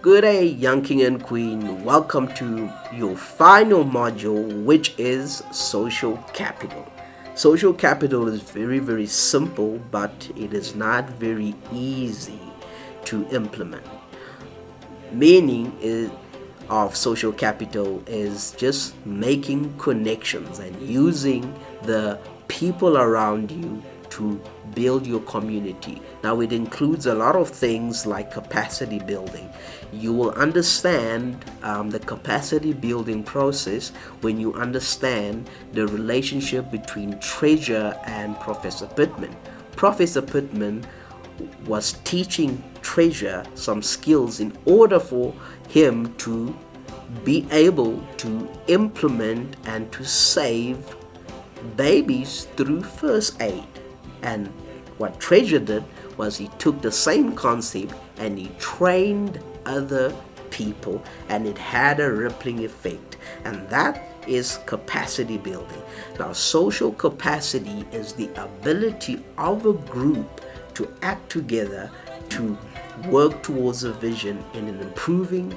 Good day, young king and queen. Welcome to your final module, which is social capital. Social capital is very, very simple, but it is not very easy to implement. Meaning of social capital is just making connections and using the people around you to build your community. Now, it includes a lot of things like capacity building. You will understand the capacity building process when you understand the relationship between Treasure and Professor Pittman. Professor Pittman was teaching Treasure some skills in order for him to be able to implement and to save babies through first aid. And what Treasure did was he took the same concept and he trained other people, and it had a rippling effect. And that is capacity building. Now, social capacity is the ability of a group to act together to work towards a vision in improving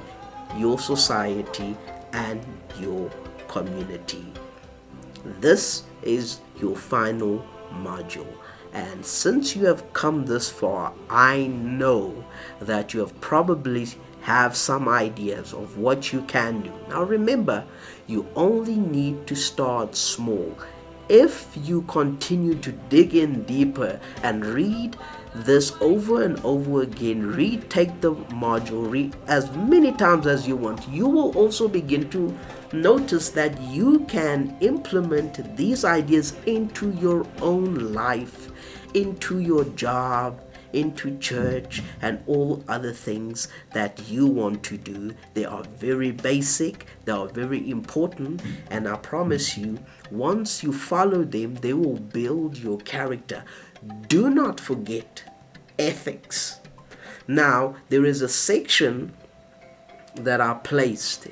your society and your community. This is your final module. And since you have come this far, I know that you have probably have some ideas of what you can do. Now remember, you only need to start small. If you continue to dig in deeper and read this over and over again, retake the module, read as many times as you want, you will also begin to notice that you can implement these ideas into your own life, into your job, into church, and all other things that you want to do. They are very basic, they are very important, and I promise you, once you follow them, they will build your character. Do not forget ethics. Now, there is a section that are placed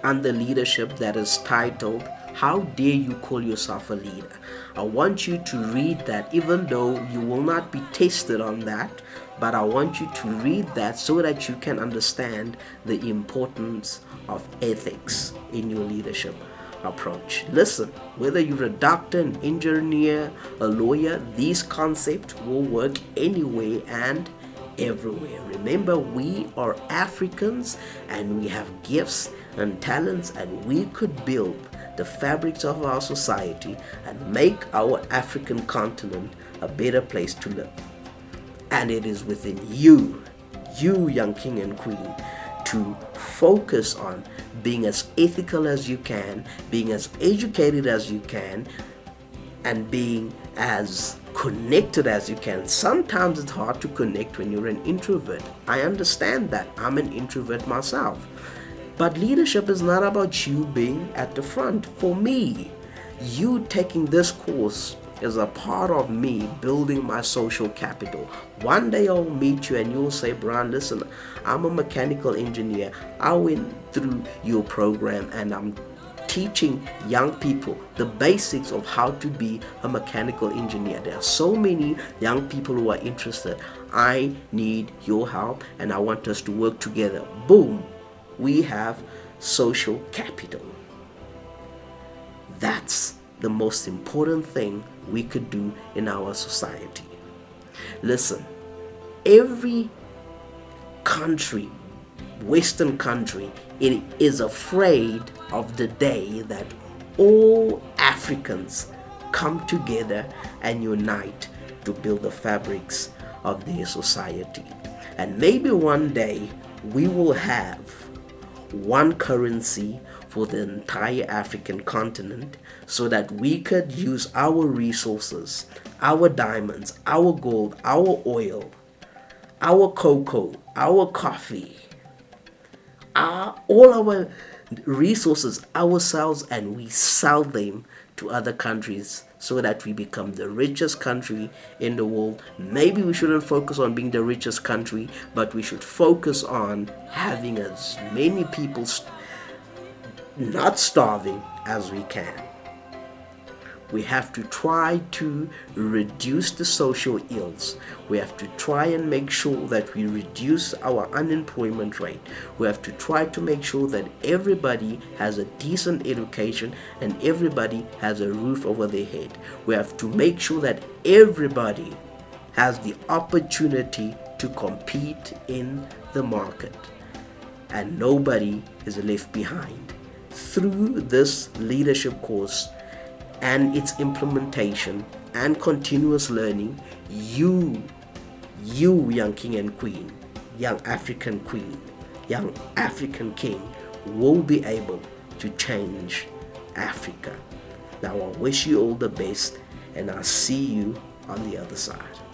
under leadership that is titled, "How dare you call yourself a leader?" I want you to read that, even though you will not be tested on that, but I want you to read that so that you can understand the importance of ethics in your leadership approach. Listen, whether you're a doctor, an engineer, a lawyer, these concepts will work anywhere and everywhere. Remember, we are Africans and we have gifts and talents, and we could build the fabrics of our society and make our African continent a better place to live. And it is within you, young king and queen, to focus on being as ethical as you can, being as educated as you can, and being as connected as you can. Sometimes it's hard to connect when you're an introvert. I understand that. I'm an introvert myself. But leadership is not about you being at the front. For me, you taking this course is a part of me building my social capital. One day I'll meet you and you'll say, "Brian, listen, I'm a mechanical engineer. I went through your program and I'm teaching young people the basics of how to be a mechanical engineer. There are so many young people who are interested. I need your help and I want us to work together." Boom. We have social capital. That's the most important thing we could do in our society. Listen, every country, Western country, it is afraid of the day that all Africans come together and unite to build the fabrics of their society. And maybe one day we will have one currency for the entire African continent so that we could use our resources, our diamonds, our gold, our oil, our cocoa, our coffee, all our resources ourselves, and we sell them to other countries so that we become the richest country in the world. Maybe we shouldn't focus on being the richest country, but we should focus on having as many people not starving as we can. We have to try to reduce the social ills. We have to try and make sure that we reduce our unemployment rate. We have to try to make sure that everybody has a decent education and everybody has a roof over their head. We have to make sure that everybody has the opportunity to compete in the market and nobody is left behind. Through this leadership course and its implementation and continuous learning, you young king and queen, young African queen, young African king will be able to change Africa. Now I wish you all the best and I'll see you on the other side.